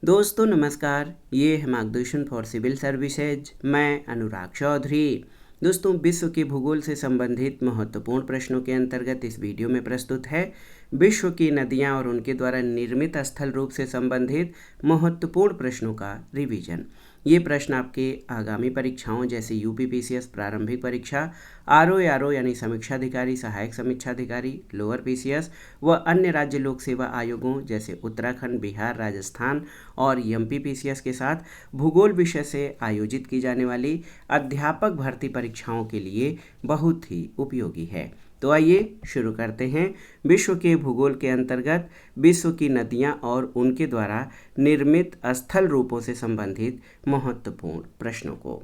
दोस्तों नमस्कार, ये है मार्गदर्शन फॉर सिविल सर्विसेज। मैं अनुराग चौधरी। दोस्तों, विश्व के भूगोल से संबंधित महत्वपूर्ण प्रश्नों के अंतर्गत इस वीडियो में प्रस्तुत है विश्व की नदियां और उनके द्वारा निर्मित स्थल रूप से संबंधित महत्वपूर्ण प्रश्नों का रिवीजन। ये प्रश्न आपके आगामी परीक्षाओं जैसे यूपीपीसीएस प्रारंभिक परीक्षा, आरओ यानी समीक्षाधिकारी सहायक समीक्षाधिकारी, लोअर पीसीएस व अन्य राज्य लोक सेवा आयोगों जैसे उत्तराखंड, बिहार, राजस्थान और एमपीपीसीएस के साथ भूगोल विषय से आयोजित की जाने वाली अध्यापक भर्ती परीक्षाओं के लिए बहुत ही उपयोगी है। तो आइए शुरू करते हैं विश्व के भूगोल के अंतर्गत विश्व की नदियां और उनके द्वारा निर्मित स्थल रूपों से संबंधित महत्वपूर्ण प्रश्नों को।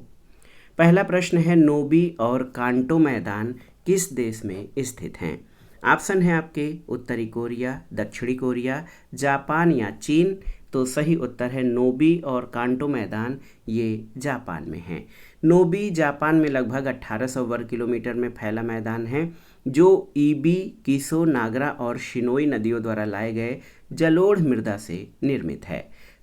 पहला प्रश्न है, नोबी और कांटो मैदान किस देश में स्थित हैं? ऑप्शन है आपके उत्तरी कोरिया, दक्षिणी कोरिया, जापान या चीन। तो सही उत्तर है नोबी और कांटो मैदान, ये जापान में है। नोबी जापान में लगभग 1800 वर्ग किलोमीटर में फैला मैदान है जो ईबी, किसो, नागरा और शिनोई नदियों द्वारा लाए गए जलोढ़ मृदा से निर्मित है।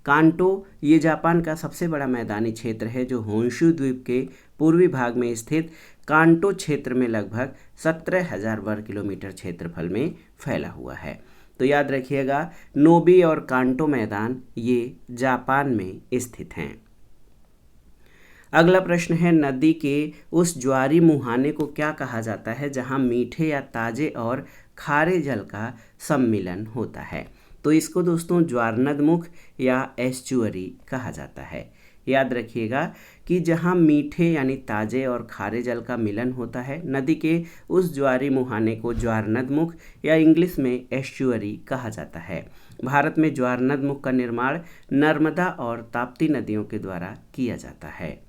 कांटो ये जापान का सबसे बड़ा मैदानी क्षेत्र है जो होन्शु द्वीप के पूर्वी भाग में स्थित कांटो क्षेत्र में लगभग 17,000 वर्ग किलोमीटर क्षेत्रफल में फैला हुआ है। तो याद रखिएगा, नोबी और कांटो मैदान ये जापान में स्थित हैं। अगला प्रश्न है, नदी के उस ज्वारी मुहाने को क्या कहा जाता है जहां मीठे या ताजे और खारे जल का सम्मिलन होता है? तो इसको दोस्तों ज्वारनदमुख या एस्चुअरी कहा जाता है। याद रखिएगा कि जहां मीठे यानी ताजे और खारे जल का मिलन होता है, नदी के उस ज्वारी मुहाने को ज्वारनदमुख या इंग्लिश में एस्चुअरी कहा जाता है। भारत में ज्वारनदमुख का निर्माण नर्मदा और ताप्ती नदियों के द्वारा किया जाता है।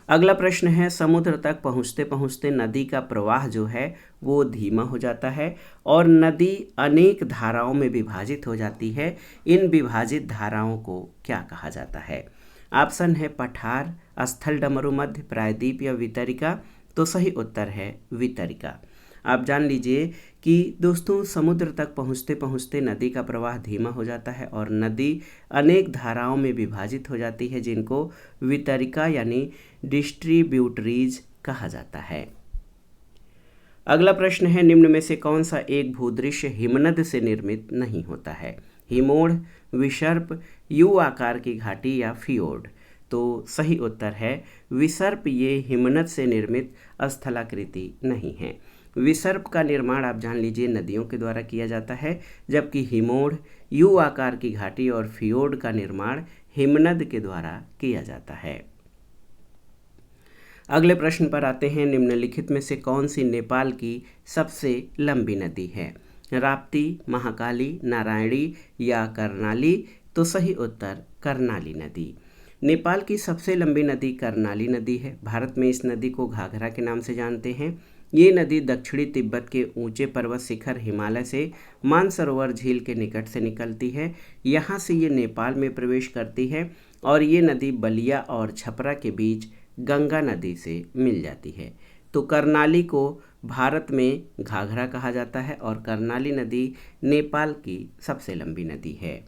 अगला प्रश्न है, समुद्र तक पहुँचते पहुँचते नदी का प्रवाह जो है वो धीमा हो जाता है और नदी अनेक धाराओं में विभाजित हो जाती है। इन विभाजित धाराओं को क्या कहा जाता है? ऑप्शन है पठार, स्थल डमरू मध्य, प्रायद्वीप या वितरिका। तो सही उत्तर है वितरिका। आप जान लीजिए कि दोस्तों समुद्र तक पहुँचते पहुँचते नदी का प्रवाह धीमा हो जाता है और नदी अनेक धाराओं में विभाजित हो जाती है जिनको वितरिका यानी डिस्ट्रीब्यूटरीज कहा जाता है। अगला प्रश्न है, निम्न में से कौन सा एक भूदृश्य हिमनद से निर्मित नहीं होता है? हिमोड़, विसर्प, यू आकार की घाटी या फियोर्ड। तो सही उत्तर है विसर्प। ये हिमनद से निर्मित स्थलाकृति नहीं है। विसर्प का निर्माण आप जान लीजिए नदियों के द्वारा किया जाता है, जबकि हिमोड़, यू आकार की घाटी और फियोर्ड का निर्माण हिमनद के द्वारा किया जाता है। अगले प्रश्न पर आते हैं, निम्नलिखित में से कौन सी नेपाल की सबसे लंबी नदी है? राप्ती, महाकाली, नारायणी या कर्णाली। तो सही उत्तर कर्णाली नदी। नेपाल की सबसे लंबी नदी कर्णाली नदी है। भारत में इस नदी को घाघरा के नाम से जानते हैं। ये नदी दक्षिणी तिब्बत के ऊंचे पर्वत शिखर हिमालय से मानसरोवर झील के निकट से निकलती है। यहाँ से ये नेपाल में प्रवेश करती है और ये नदी बलिया और छपरा के बीच गंगा नदी से मिल जाती है। तो कर्णाली को भारत में घाघरा कहा जाता है और कर्णाली नदी नेपाल की सबसे लंबी नदी है।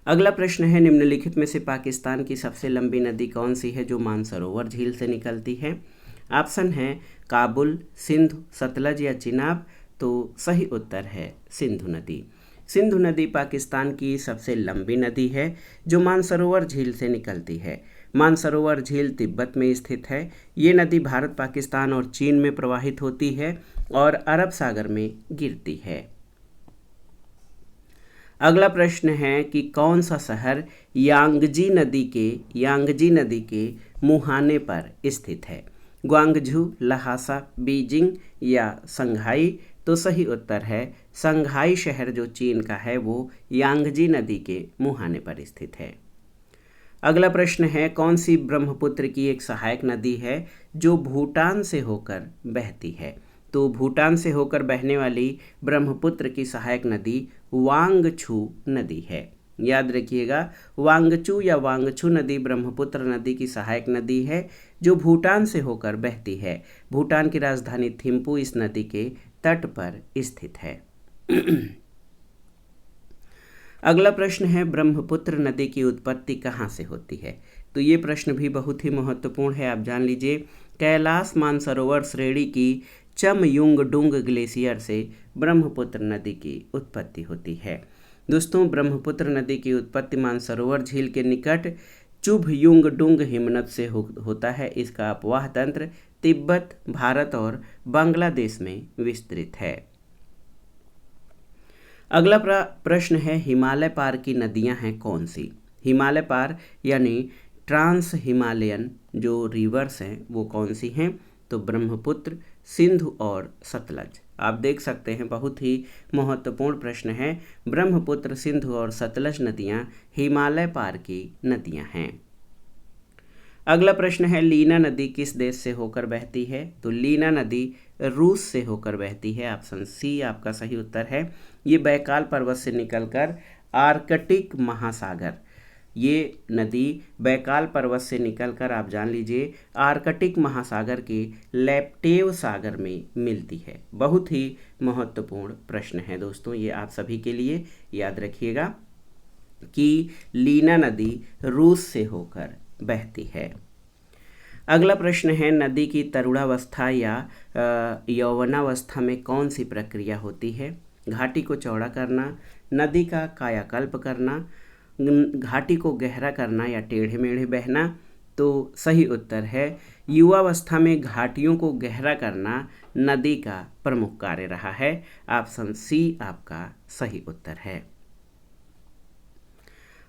अगला प्रश्न है, निम्नलिखित में से पाकिस्तान की सबसे लंबी नदी कौन सी है जो मानसरोवर झील से निकलती है? ऑप्शन है काबुल, सिंधु, सतलज या चिनाब। तो सही उत्तर है सिंधु नदी। सिंधु नदी पाकिस्तान की सबसे लंबी नदी है जो मानसरोवर झील से निकलती है। मानसरोवर झील तिब्बत में स्थित है। ये नदी भारत, पाकिस्तान और चीन में प्रवाहित होती है और अरब सागर में गिरती है। अगला प्रश्न है कि कौन सा शहर यांगजी नदी के मुहाने पर स्थित है? ग्वांगझू, लहासा, बीजिंग या संघाई। तो सही उत्तर है संघाई शहर जो चीन का है वो यांगजी नदी के मुहाने पर स्थित है। अगला प्रश्न है, कौन सी ब्रह्मपुत्र की एक सहायक नदी है जो भूटान से होकर बहती है? तो भूटान से होकर बहने वाली ब्रह्मपुत्र की सहायक नदी वांगछू नदी है। याद रखिएगा, वांगचू या वांगछू नदी ब्रह्मपुत्र नदी की सहायक नदी है जो भूटान से होकर बहती है। भूटान की राजधानी थिम्पू इस नदी के तट पर स्थित है। अगला प्रश्न है ब्रह्मपुत्र नदी की उत्पत्ति कहाँ से होती है। तो ये प्रश्न भी बहुत ही महत्वपूर्ण है, आप जान लीजिए। कैलाश मानसरोवर श्रेणी की चमयुंगडुंग ग्लेशियर से ब्रह्मपुत्र नदी की उत्पत्ति होती है। दोस्तों, ब्रह्मपुत्र नदी की उत्पत्ति मानसरोवर झील के निकट चुभयुंगडुंग हिमनद से होता है। इसका अपवाह तंत्र तिब्बत, भारत और बांग्लादेश में विस्तृत है। अगला प्रश्न है हिमालय पार की नदियां हैं कौन सी। हिमालय पार यानी ट्रांस हिमालयन जो रिवर्स हैं वो कौन सी हैं। तो ब्रह्मपुत्र, सिंधु और सतलज। आप देख सकते हैं, बहुत ही महत्वपूर्ण प्रश्न है। ब्रह्मपुत्र, सिंधु और सतलज नदियां हिमालय पार की नदियां हैं। अगला प्रश्न है लीना नदी किस देश से होकर बहती है। तो लीना नदी रूस से होकर बहती है। ऑप्शन सी आपका सही उत्तर है। ये बैकाल पर्वत से निकलकर आर्कटिक महासागर, ये नदी बैकाल पर्वत से निकलकर आप जान लीजिए आर्कटिक महासागर के लैप्टेव सागर में मिलती है। बहुत ही महत्वपूर्ण प्रश्न है दोस्तों, ये आप सभी के लिए याद रखिएगा कि लीना नदी रूस से होकर बहती है। अगला प्रश्न है नदी की तरुणावस्था या यौवनावस्था में कौन सी प्रक्रिया होती है। घाटी को चौड़ा करना, नदी का कायाकल्प करना, घाटी को गहरा करना या टेढ़े मेढ़े बहना। तो सही उत्तर है युवावस्था में घाटियों को गहरा करना नदी का प्रमुख कार्य रहा है। ऑप्शन सी आपका सही उत्तर है।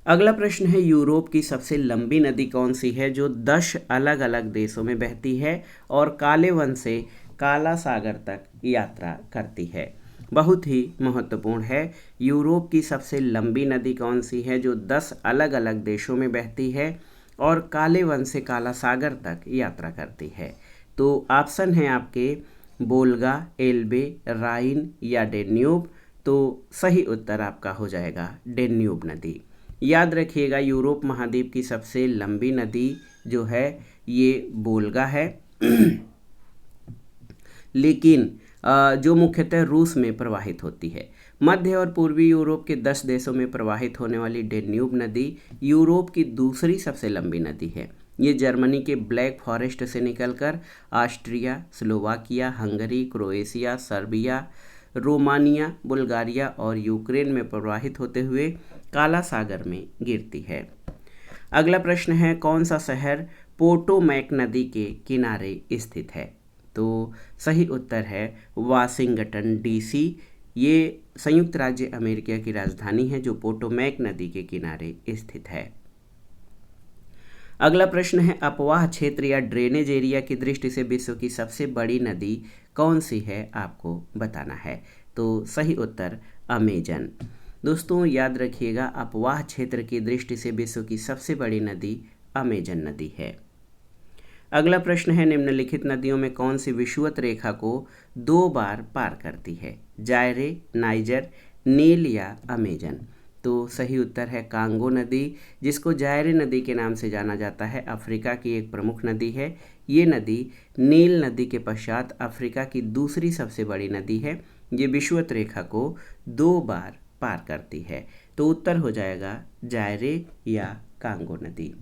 अगला प्रश्न है यूरोप की सबसे लंबी नदी कौन सी है जो 10 अलग अलग देशों में बहती है और काले वन से काला सागर तक यात्रा करती है। बहुत ही महत्वपूर्ण है। यूरोप की सबसे लंबी नदी कौन सी है जो 10 अलग अलग देशों में बहती है और काले वन से काला सागर तक यात्रा करती है। तो ऑप्शन है आपके वोल्गा, एल्बे, राइन या डेन्यूब। तो सही उत्तर आपका हो जाएगा डेन्यूब नदी। याद रखिएगा यूरोप महाद्वीप की सबसे लंबी नदी जो है ये वोल्गा है लेकिन जो मुख्यतः रूस में प्रवाहित होती है। मध्य और पूर्वी यूरोप के 10 देशों में प्रवाहित होने वाली डेन्यूब नदी यूरोप की दूसरी सबसे लंबी नदी है। ये जर्मनी के ब्लैक फॉरेस्ट से निकलकर Austria, Slovakia, Hungary, Croatia, Serbia, Romania, Bulgaria और यूक्रेन में प्रवाहित होते हुए काला सागर में गिरती है। अगला प्रश्न है कौन सा शहर पोटोमैक नदी के किनारे स्थित है। तो सही उत्तर है वाशिंगटन डीसी। ये संयुक्त राज्य अमेरिका की राजधानी है जो पोटोमैक नदी के किनारे स्थित है। अगला प्रश्न है अपवाह क्षेत्र या ड्रेनेज एरिया की दृष्टि से विश्व की सबसे बड़ी नदी कौन सी है, आपको बताना है। तो सही उत्तर अमेजन। दोस्तों याद रखिएगा अपवाह क्षेत्र की दृष्टि से विश्व की सबसे बड़ी नदी अमेजन नदी है। अगला प्रश्न है निम्नलिखित नदियों में कौन सी विषुवत रेखा को 2 बार पार करती है। जायरे, नाइजर, नील या अमेजन। तो सही उत्तर है कांगो नदी, जिसको जायरे नदी के नाम से जाना जाता है। अफ्रीका की एक प्रमुख नदी है। ये नदी नील नदी के पश्चात अफ्रीका की दूसरी सबसे बड़ी नदी है। ये विषुवत रेखा को 2 बार पार करती है। तो उत्तर हो जाएगा जायरे या कांगो नदी।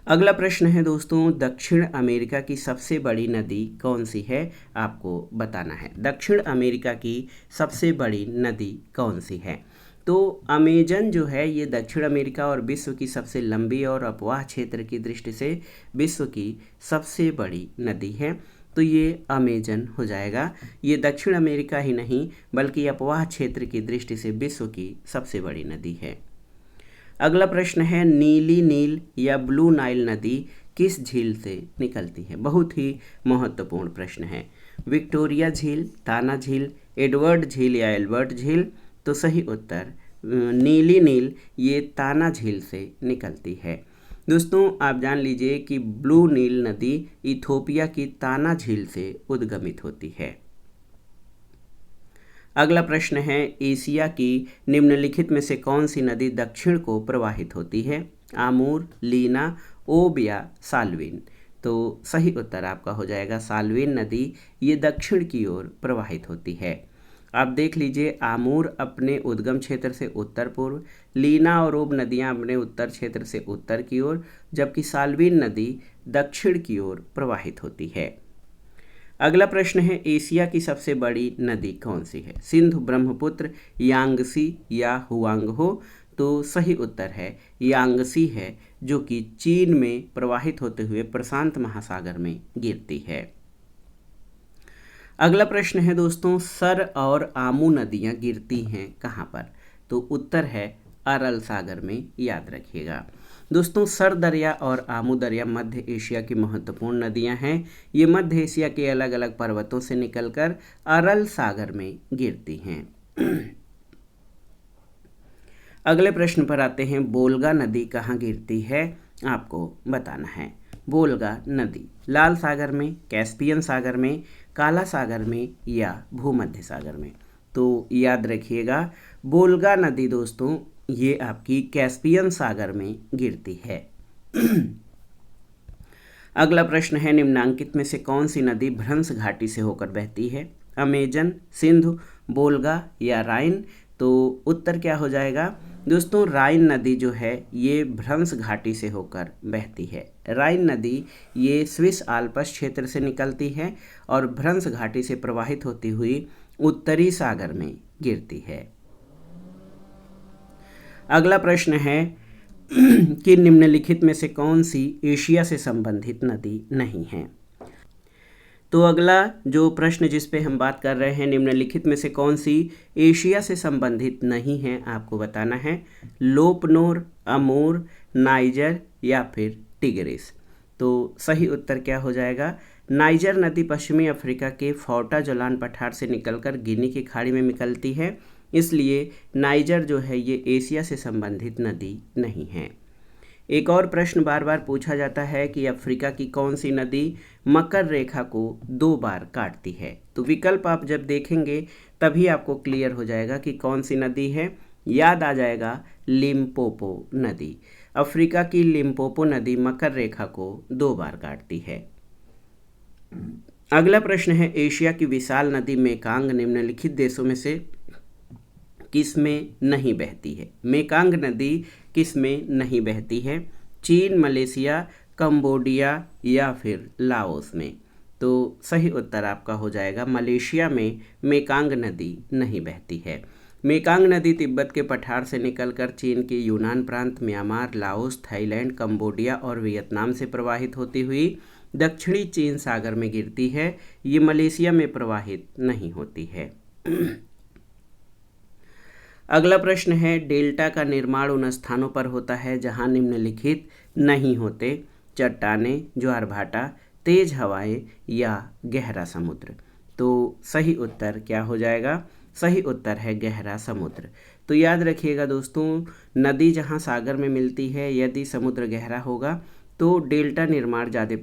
अगला प्रश्न है दोस्तों दक्षिण अमेरिका की सबसे बड़ी नदी कौन सी है, आपको बताना है। दक्षिण अमेरिका की सबसे बड़ी नदी कौन सी है। तो अमेजन जो है ये दक्षिण अमेरिका और विश्व की सबसे लंबी और अपवाह क्षेत्र की दृष्टि से विश्व की सबसे बड़ी नदी है। तो ये अमेजन हो जाएगा। ये दक्षिण अमेरिका ही नहीं बल्कि अपवाह क्षेत्र की दृष्टि से विश्व की सबसे बड़ी नदी है। अगला प्रश्न है नीली नील या ब्लू नाइल नदी किस झील से निकलती है। बहुत ही महत्वपूर्ण प्रश्न है। विक्टोरिया झील, ताना झील, एडवर्ड झील या एल्बर्ट झील। तो सही उत्तर नीली नील ये ताना झील से निकलती है। दोस्तों आप जान लीजिए कि ब्लू नील नदी इथोपिया की ताना झील से उद्गमित होती है। अगला प्रश्न है एशिया की निम्नलिखित में से कौन सी नदी दक्षिण को प्रवाहित होती है। आमूर, लीना, ओब या साल्विन। तो सही उत्तर आपका हो जाएगा साल्विन नदी, ये दक्षिण की ओर प्रवाहित होती है। आप देख लीजिए, आमूर अपने उद्गम क्षेत्र से उत्तर पूर्व, लीना और ओब नदियां अपने उत्तर क्षेत्र से उत्तर की ओर, जबकि साल्वीन नदी दक्षिण की ओर प्रवाहित होती है। अगला प्रश्न है, एशिया की सबसे बड़ी नदी कौन सी है? सिंधु, ब्रह्मपुत्र, यांगसी या हुआंगहो? तो सही उत्तर है यांगसी है, जो कि चीन में प्रवाहित होते हुए प्रशांत महासागर में गिरती है। अगला प्रश्न है दोस्तों, सर और आमू नदियां गिरती हैं कहाँ पर? तो उत्तर है अरल सागर में, याद रखिएगा दोस्तों। सर दरिया और आमू दरिया मध्य एशिया की महत्वपूर्ण नदियां हैं। ये मध्य एशिया के अलग अलग पर्वतों से निकलकर अरल सागर में गिरती हैं। अगले प्रश्न पर आते हैं, बोलगा नदी कहाँ गिरती है? आपको बताना है। बोलगा नदी लाल सागर में, कैस्पियन सागर में, काला सागर में या भूमध्य सागर में? तो याद रखिएगा, बोलगा नदी दोस्तों ये आपकी कैस्पियन सागर में गिरती है। अगला प्रश्न है, निम्नांकित में से कौन सी नदी भ्रंश घाटी से होकर बहती है? अमेजन, सिंधु, बोलगा या राइन? तो उत्तर क्या हो जाएगा दोस्तों? राइन नदी जो है ये भ्रंश घाटी से होकर बहती है। राइन नदी ये स्विस आल्प्स क्षेत्र से निकलती है और भ्रंश घाटी से प्रवाहित होती हुई उत्तरी सागर में गिरती है। अगला प्रश्न है कि निम्नलिखित में से कौन सी एशिया से संबंधित नदी नहीं है? तो अगला जो प्रश्न जिस पे हम बात कर रहे हैं, निम्नलिखित में से कौन सी एशिया से संबंधित नहीं है, आपको बताना है। लोपनोर, अमूर, नाइजर या फिर टिग्रिस? तो सही उत्तर क्या हो जाएगा? नाइजर नदी पश्चिमी अफ्रीका के फोर्टा जोलान पठार से निकलकर गिनी की खाड़ी में निकलती है, इसलिए नाइजर जो है ये एशिया से संबंधित नदी नहीं है। एक और प्रश्न बार बार पूछा जाता है कि अफ्रीका की कौन सी नदी मकर रेखा को 2 बार काटती है? तो विकल्प आप जब देखेंगे तभी आपको क्लियर हो जाएगा कि कौन सी नदी है। याद आ जाएगा लिम्पोपो नदी। अफ्रीका की लिम्पोपो नदी मकर रेखा को 2 बार काटती है। अगला प्रश्न है, एशिया की विशाल नदी मेकांग निम्नलिखित देशों में से किस में नहीं बहती है? मेकांग नदी किस में नहीं बहती है? चीन, मलेशिया, कंबोडिया या फिर लाओस में? तो सही उत्तर आपका हो जाएगा मलेशिया में मेकांग नदी नहीं बहती है। मेकांग नदी तिब्बत के पठार से निकलकर चीन के यूनान प्रांत, म्यांमार, लाओस, थाईलैंड, कंबोडिया और वियतनाम से प्रवाहित होती हुई दक्षिणी चीन सागर में गिरती है। ये मलेशिया में प्रवाहित नहीं होती है। अगला प्रश्न है, डेल्टा का निर्माण उन स्थानों पर होता है जहां निम्नलिखित नहीं होते? चट्टानें, ज्वारभाटा, तेज हवाएं या गहरा समुद्र? तो सही उत्तर क्या हो जाएगा? सही उत्तर है गहरा समुद्र। तो याद रखिएगा दोस्तों, नदी जहां सागर में मिलती है, यदि समुद्र गहरा होगा तो डेल्टा निर्माण ज़्यादा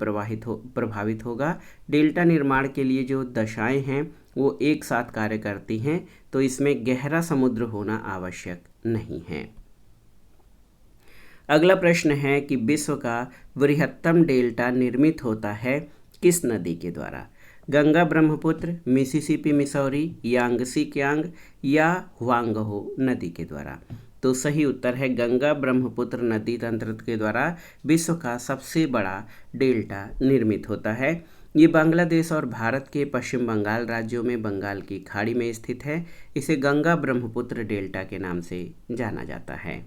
प्रभावित होगा। डेल्टा निर्माण के लिए जो दशाएं हैं वो एक साथ कार्य करती हैं, तो इसमें गहरा समुद्र होना आवश्यक नहीं है। अगला प्रश्न है कि विश्व का बृहत्तम डेल्टा निर्मित होता है किस नदी के द्वारा? Ganga, Brahmaputra, Mississippi, Missouri, Yangtze Kiang या हुआंगहो नदी के द्वारा? तो सही उत्तर है गंगा ब्रह्मपुत्र नदी तंत्र के द्वारा विश्व का सबसे बड़ा डेल्टा निर्मित होता है। ये बांग्लादेश और भारत के पश्चिम बंगाल राज्यों में बंगाल की खाड़ी में स्थित है। इसे गंगा ब्रह्मपुत्र डेल्टा के नाम से जाना जाता है।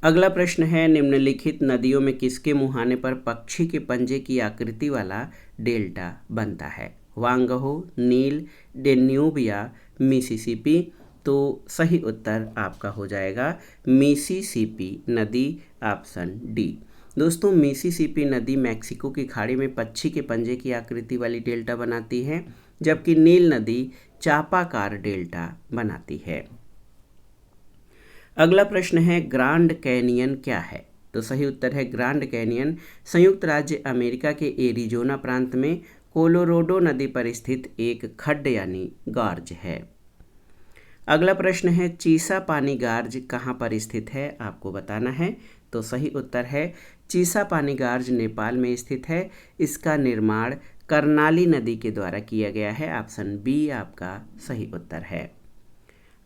अगला प्रश्न है, निम्नलिखित नदियों में किसके मुहाने पर पक्षी के पंजे की आकृति वाला डेल्टा बनता है? हुआंगहो, नील, डेन्यूब या मिसिसिपी? तो सही उत्तर आपका हो जाएगा मिसिसिपी नदी, ऑप्शन डी। दोस्तों, मिसिसिपी नदी मैक्सिको की खाड़ी में पक्षी के पंजे की आकृति वाली डेल्टा बनाती है, जबकि नील नदी चापाकार डेल्टा बनाती है। अगला प्रश्न है, ग्रांड कैनियन क्या है? तो सही उत्तर है ग्रांड कैनियन संयुक्त राज्य अमेरिका के एरिजोना प्रांत में कोलोराडो नदी पर स्थित एक खड्ड यानी गार्ज है। अगला प्रश्न है, चीसा पानी गार्ज कहाँ पर स्थित है? आपको बताना है। तो सही उत्तर है चीसा पानी गार्ज नेपाल में स्थित है। इसका निर्माण कर्नाली नदी के द्वारा किया गया है। ऑप्शन बी आपका सही उत्तर है।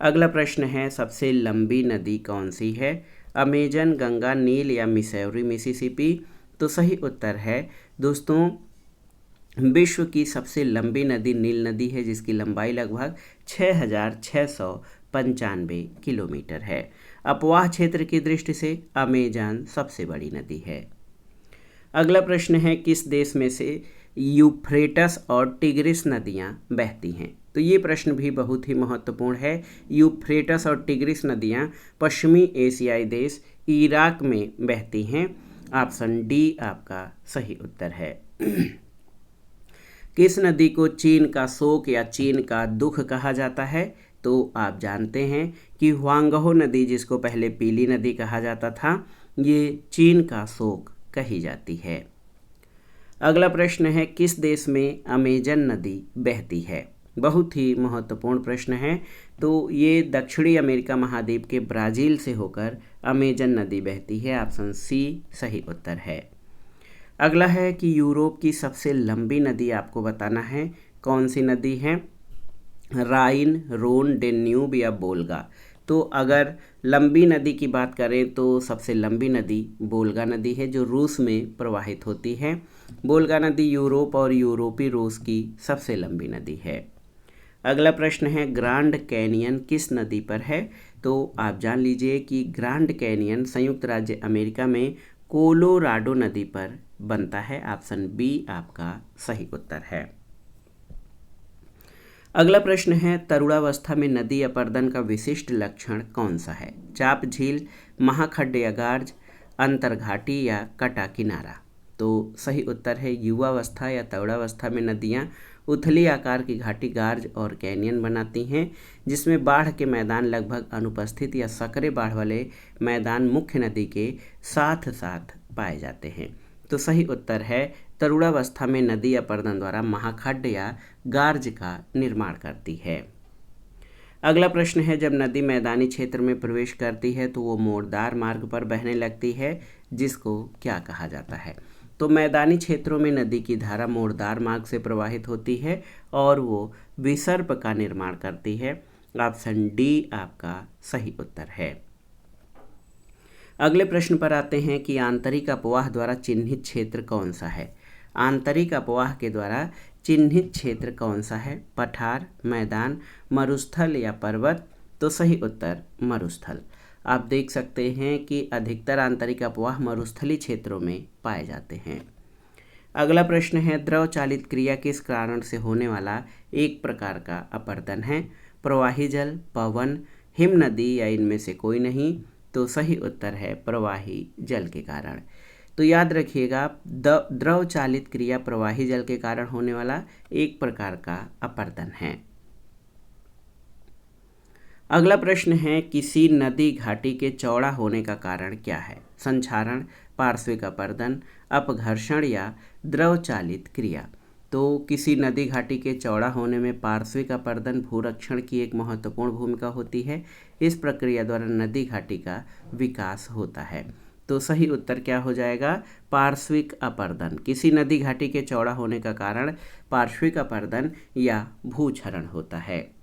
अगला प्रश्न है, सबसे लंबी नदी कौन सी है? अमेजन, गंगा, नील या मिसौरी मिसिसिपी? तो सही उत्तर है दोस्तों, विश्व की सबसे लंबी नदी नील नदी है, जिसकी लंबाई लगभग 6,695 किलोमीटर है। अपवाह क्षेत्र की दृष्टि से अमेजन सबसे बड़ी नदी है। अगला प्रश्न है, किस देश में से यूफ्रेटस और टिग्रिस नदियां बहती हैं? तो ये प्रश्न भी बहुत ही महत्वपूर्ण है। यूफ्रेटस और टिग्रिस नदियां पश्चिमी एशियाई देश इराक में बहती हैं। ऑप्शन डी आपका सही उत्तर है। किस नदी को चीन का शोक या चीन का दुख कहा जाता है? तो आप जानते हैं कि ह्वांगहो नदी, जिसको पहले पीली नदी कहा जाता था, ये चीन का शोक कही जाती है। अगला प्रश्न है, किस देश में अमेजन नदी बहती है? बहुत ही महत्वपूर्ण प्रश्न है। तो ये दक्षिणी अमेरिका महाद्वीप के ब्राज़ील से होकर अमेजन नदी बहती है। ऑप्शन सी सही उत्तर है। अगला है कि यूरोप की सबसे लंबी नदी आपको बताना है। कौन सी नदी है? राइन, रोन, डेन्यूब या बोल्गा? तो अगर लंबी नदी की बात करें तो सबसे लंबी नदी बोल्गा नदी है, जो रूस में प्रवाहित होती है। बोल्गा नदी यूरोप और यूरोपीय रूस की सबसे लंबी नदी है। अगला प्रश्न है, ग्रांड कैनियन किस नदी पर है? तो आप जान लीजिए कि ग्रांड कैनियन संयुक्त राज्य अमेरिका में कोलोराडो नदी पर बनता है। ऑप्शन बी आपका सही उत्तर है। अगला प्रश्न है, तरुणावस्था में नदी अपरदन का विशिष्ट लक्षण कौन सा है? चाप झील, महाखड्ड या गार्ज, अंतर्घाटी या कटा किनारा? तो सही उत्तर है, युवावस्था या तरुणावस्था में नदियाँ उथली आकार की घाटी, गार्ज और कैनियन बनाती हैं, जिसमें बाढ़ के मैदान लगभग अनुपस्थित या सकरे बाढ़ वाले मैदान मुख्य नदी के साथ साथ पाए जाते हैं। तो सही उत्तर है, तरुणावस्था में नदी अपरदन द्वारा महाखड्ड या गार्ज का निर्माण करती है। अगला प्रश्न है, जब नदी मैदानी क्षेत्र में प्रवेश करती है तो वो मोड़दार मार्ग पर बहने लगती है, जिसको क्या कहा जाता है? तो मैदानी क्षेत्रों में नदी की धारा मोड़दार मार्ग से प्रवाहित होती है और वो विसर्प का निर्माण करती है। ऑप्शन डी आपका सही उत्तर है। अगले प्रश्न पर आते हैं कि आंतरिक अपवाह द्वारा चिन्हित क्षेत्र कौन सा है? आंतरिक अपवाह के द्वारा चिन्हित क्षेत्र कौन सा है? पठार, मैदान, मरुस्थल या पर्वत? तो सही उत्तर मरुस्थल। आप देख सकते हैं कि अधिकतर आंतरिक अपवाह मरुस्थली क्षेत्रों में पाए जाते हैं। अगला प्रश्न है, द्रव चालित क्रिया किस कारण से होने वाला एक प्रकार का अपरदन है? प्रवाही जल, पवन, हिम नदी या इनमें से कोई नहीं? तो सही उत्तर है प्रवाही जल के कारण। तो याद रखिएगा, द्रव चालित क्रिया प्रवाही जल के कारण होने वाला एक प्रकार का अपरदन है। अगला प्रश्न है, किसी नदी घाटी के चौड़ा होने का कारण क्या है? संक्षारण, पार्श्विक अपरदन, अपघर्षण या द्रव चालित क्रिया? तो किसी नदी घाटी के चौड़ा होने में पार्श्विक अपरदन भूरक्षण की एक महत्वपूर्ण भूमिका होती है। इस प्रक्रिया द्वारा नदी घाटी का विकास होता है। तो सही उत्तर क्या हो जाएगा? पार्श्विक अपरदन। किसी नदी घाटी के चौड़ा होने का कारण पार्श्विक अपरदन या भूक्षरण होता है।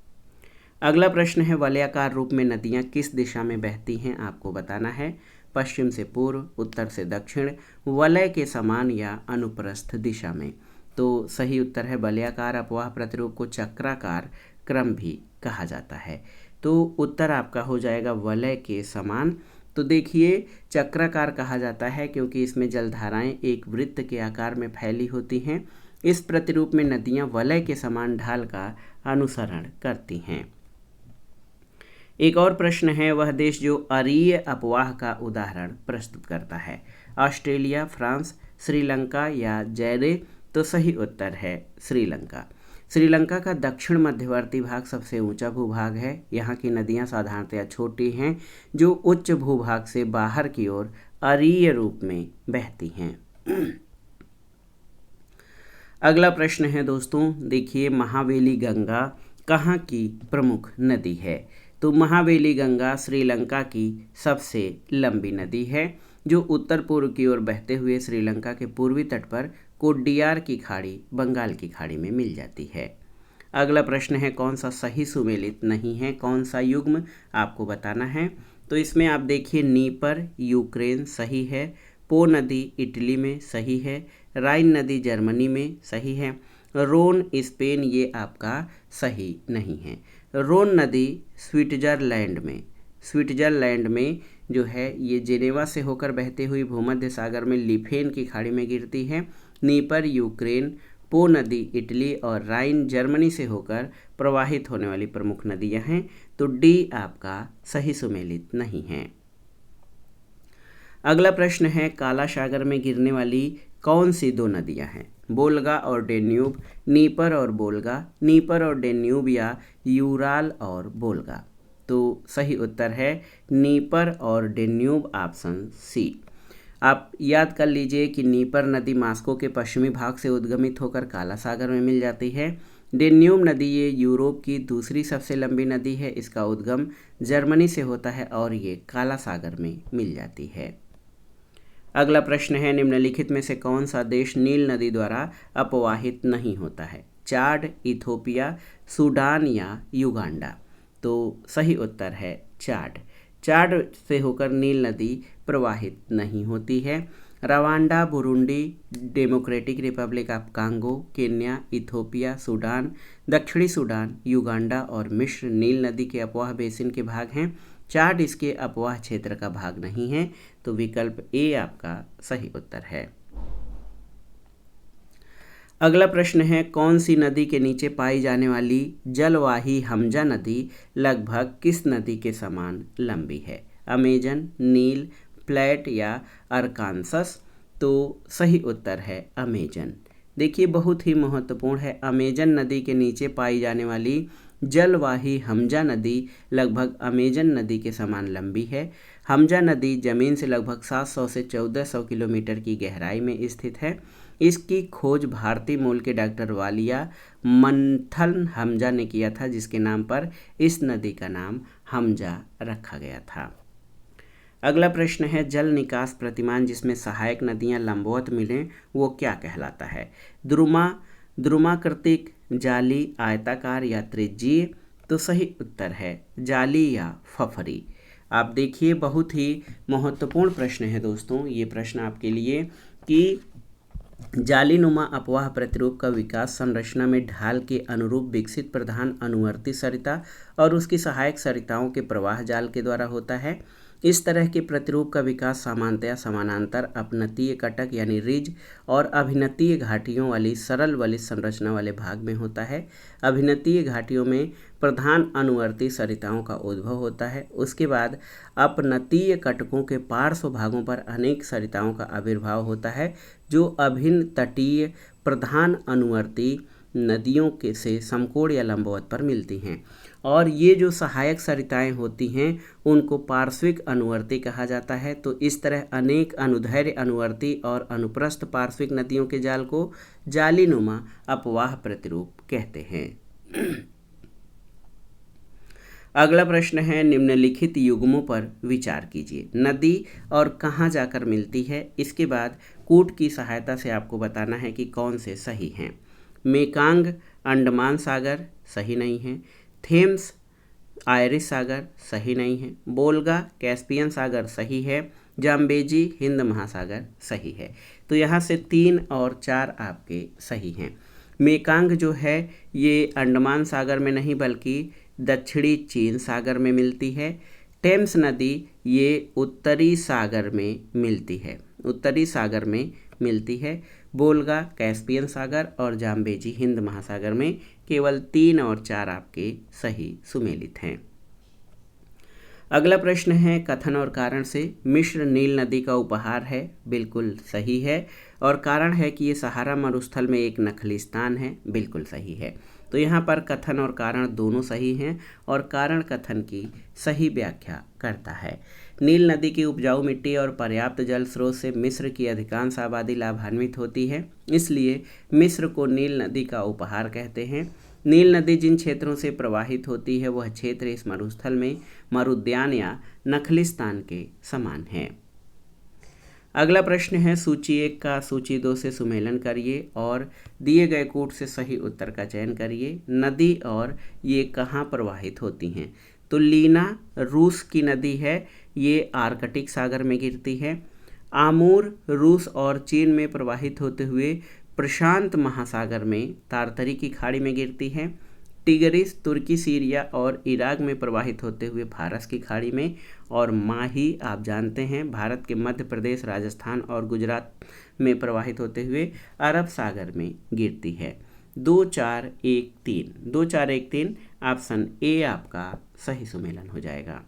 अगला प्रश्न है, वलयाकार रूप में नदियाँ किस दिशा में बहती हैं? आपको बताना है। पश्चिम से पूर्व, उत्तर से दक्षिण, वलय के समान या अनुप्रस्थ दिशा में? तो सही उत्तर है वलयाकार अपवाह प्रतिरूप को चक्राकार क्रम भी कहा जाता है। तो उत्तर आपका हो जाएगा वलय के समान। तो देखिए, चक्राकार कहा जाता है क्योंकि इसमें जलधाराएं एक वृत्त के आकार में फैली होती हैं। इस प्रतिरूप में नदियां वलय के समान ढाल का अनुसरण करती हैं। एक और प्रश्न है, वह देश जो अरीय अपवाह का उदाहरण प्रस्तुत करता है? ऑस्ट्रेलिया, फ्रांस, श्रीलंका या जैरे? तो सही उत्तर है श्रीलंका। श्रीलंका का दक्षिण मध्यवर्ती भाग सबसे ऊंचा भूभाग है। यहाँ की नदियाँ साधारणतया छोटी हैं, जो उच्च भूभाग से बाहर की ओर अरीय रूप में बहती हैं। अगला प्रश्न है दोस्तों, देखिए, महावेली गंगा कहाँ की प्रमुख नदी है? तो महावेली गंगा श्रीलंका की सबसे लंबी नदी है, जो उत्तर पूर्व की ओर बहते हुए श्रीलंका के पूर्वी तट पर कोड्डियार की खाड़ी बंगाल की खाड़ी में मिल जाती है। अगला प्रश्न है कौन सा सही सुमेलित नहीं है, कौन सा युग्म आपको बताना है। तो इसमें आप देखिए नीपर यूक्रेन सही है, पो नदी इटली में सही है, राइन नदी जर्मनी में सही है, रोन स्पेन ये आपका सही नहीं है। रोन नदी स्विट्जरलैंड में जो है ये जेनेवा से होकर बहते हुई भूमध्य सागर में लिफेन की खाड़ी में गिरती है। नीपर यूक्रेन, पो नदी इटली और राइन जर्मनी से होकर प्रवाहित होने वाली प्रमुख नदियां हैं। तो डी आपका सही सुमेलित नहीं है। अगला प्रश्न है काला सागर में गिरने वाली कौन सी दो नदियां हैं, बोल्गा और डेन्यूब, नीपर और बोल्गा, नीपर और डेन्यूब या यूराल और बोल्गा। तो सही उत्तर है नीपर और डेन्यूब, ऑप्शन सी। आप याद कर लीजिए कि नीपर नदी मास्को के पश्चिमी भाग से उद्गमित होकर काला सागर में मिल जाती है। डेन्यूब नदी ये यूरोप की दूसरी सबसे लंबी नदी है, इसका उद्गम जर्मनी से होता है और ये काला सागर में मिल जाती है। अगला प्रश्न है निम्नलिखित में से कौन सा देश नील नदी द्वारा अपवाहित नहीं होता है, चाड, इथोपिया, सूडान या युगांडा। तो सही उत्तर है चाड। चाड से होकर नील नदी प्रवाहित नहीं होती है। Rwanda, Burundi, democratic Republic of Congo, Kenya, Ethiopia, Sudan, दक्षिणी सूडान, युगांडा और मिस्र नील नदी के अपवाह बेसिन के भाग हैं। चाड इसके अपवाह क्षेत्र का भाग नहीं है। तो विकल्प ए आपका सही उत्तर है। अगला प्रश्न है कौन सी नदी के नीचे पाई जाने वाली जलवाही हमजा नदी लगभग किस नदी के समान लंबी है, अमेजन, नील, प्लेट या अरकानसस। तो सही उत्तर है अमेजन। देखिए बहुत ही महत्वपूर्ण है, अमेजन नदी के नीचे पाई जाने वाली जलवाही हमजा नदी लगभग अमेजन नदी के समान लंबी है। हमजा नदी जमीन से लगभग 700 से 1400 किलोमीटर की गहराई में स्थित है। इसकी खोज भारतीय मूल के डॉक्टर वालिया मंथन हमजा ने किया था, जिसके नाम पर इस नदी का नाम हमजा रखा गया था। अगला प्रश्न है जल निकास प्रतिमान जिसमें सहायक नदियां लंबवत मिलें वो क्या कहलाता है, द्रुमाकृतिक, जाली, आयताकार या त्रिज्यीय। तो सही उत्तर है जाली या फफरी। आप देखिए बहुत ही महत्वपूर्ण प्रश्न है दोस्तों ये प्रश्न आपके लिए कि जालीनुमा अपवाह प्रतिरूप का विकास संरचना में ढाल के अनुरूप विकसित प्रधान अनुवर्ती सरिता और उसकी सहायक सरिताओं के प्रवाह जाल के द्वारा होता है। इस तरह के प्रतिरूप का विकास सामान्यतया समानांतर अपनतीय कटक यानी रिज और अभिनतीय घाटियों वाली सरल वलित संरचना वाले भाग में होता है। अभिनतीय घाटियों में प्रधान अनुवर्ती सरिताओं का उद्भव होता है, उसके बाद अपनतीय कटकों के पार्श्व भागों पर अनेक सरिताओं का आविर्भाव होता है जो अभिन्न तटीय प्रधान अनुवर्ती नदियों के से समकोण या लंबवत पर मिलती हैं। और ये जो सहायक सरिताएं होती हैं उनको पार्श्विक अनुवर्ती कहा जाता है। तो इस तरह अनेक अनुदैर्ध्य अनुवर्ती और अनुप्रस्थ पार्श्विक नदियों के जाल को जालीनुमा अपवाह प्रतिरूप कहते हैं। अगला प्रश्न है निम्नलिखित युग्मों पर विचार कीजिए, नदी और कहाँ जाकर मिलती है। इसके बाद कूट की सहायता से आपको बताना है कि कौन से सही हैं। मेकांग अंडमान सागर सही नहीं है, थेम्स आयरिश सागर सही नहीं है, बोल्गा कैस्पियन सागर सही है, जाम्बेजी हिंद महासागर सही है। तो यहाँ से 3 और 4 आपके सही हैं। मेकांग जो है ये अंडमान सागर में नहीं बल्कि दक्षिणी चीन सागर में मिलती है। टेम्स नदी ये उत्तरी सागर में मिलती है, उत्तरी सागर में मिलती है। बोल्गा कैस्पियन सागर और जाम्बेजी हिंद महासागर में केवल 3 और 4 आपके सही सुमेलित हैं। अगला प्रश्न है कथन और कारण से मिस्र नील नदी का उपहार है, बिल्कुल सही है। और कारण है कि ये सहारा मरुस्थल में एक नखलिस्तान है, बिल्कुल सही है। तो यहाँ पर कथन और कारण दोनों सही हैं और कारण कथन की सही व्याख्या करता है। नील नदी की उपजाऊ मिट्टी और पर्याप्त जल स्रोत से मिस्र की अधिकांश आबादी लाभान्वित होती है, इसलिए मिस्र को नील नदी का उपहार कहते हैं। नील नदी जिन क्षेत्रों से प्रवाहित होती है वह क्षेत्र इस मरुस्थल में मरुद्यान या नखलिस्तान के समान है। अगला प्रश्न है सूची 1 का सूची 2 से सुमेलन करिए और दिए गए कोड से सही उत्तर का चयन करिए। नदी और ये कहाँ प्रवाहित होती हैं? तो लीना रूस की नदी है, ये आर्कटिक सागर में गिरती है। आमूर रूस और चीन में प्रवाहित होते हुए प्रशांत महासागर में तारतरी की खाड़ी में गिरती है। टिग्रिस तुर्की, सीरिया और इराक में प्रवाहित होते हुए फारस की खाड़ी में। और माही आप जानते हैं भारत के मध्य प्रदेश, राजस्थान और गुजरात में प्रवाहित होते हुए अरब सागर में गिरती है। 2 4 1 3 2 4 1 3 ऑप्शन ए आपका सही सुमेलन हो जाएगा।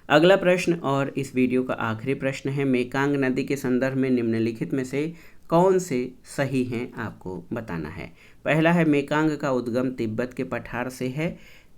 अगला प्रश्न और इस वीडियो का आखिरी प्रश्न है मेकांग नदी के संदर्भ में निम्नलिखित में से कौन से सही हैं आपको बताना है। पहला है मेकांग का उद्गम तिब्बत के पठार से है,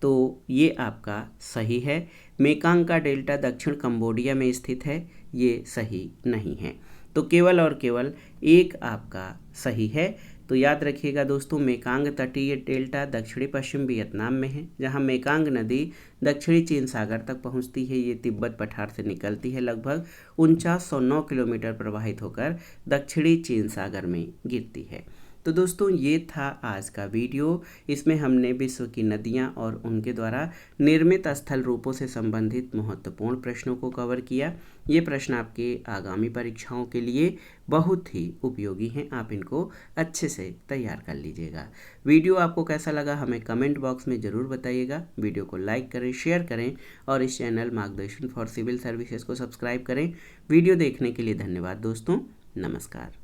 तो ये आपका सही है। मेकांग का डेल्टा दक्षिण कंबोडिया में स्थित है, ये सही नहीं है। तो केवल और केवल एक आपका सही है। तो याद रखिएगा दोस्तों, मेकांग तटीय डेल्टा दक्षिणी पश्चिम वियतनाम में है, जहां मेकांग नदी दक्षिणी चीन सागर तक पहुंचती है। ये तिब्बत पठार से निकलती है, लगभग 4909 किलोमीटर प्रवाहित होकर दक्षिणी चीन सागर में गिरती है। तो दोस्तों ये था आज का वीडियो। इसमें हमने विश्व की नदियां और उनके द्वारा निर्मित स्थल रूपों से संबंधित महत्वपूर्ण प्रश्नों को कवर किया। ये प्रश्न आपके आगामी परीक्षाओं के लिए बहुत ही उपयोगी हैं, आप इनको अच्छे से तैयार कर लीजिएगा। वीडियो आपको कैसा लगा हमें कमेंट बॉक्स में ज़रूर बताइएगा। वीडियो को लाइक करें, शेयर करें और इस चैनल मार्गदर्शन फॉर सिविल सर्विसेज को सब्सक्राइब करें। वीडियो देखने के लिए धन्यवाद दोस्तों, नमस्कार।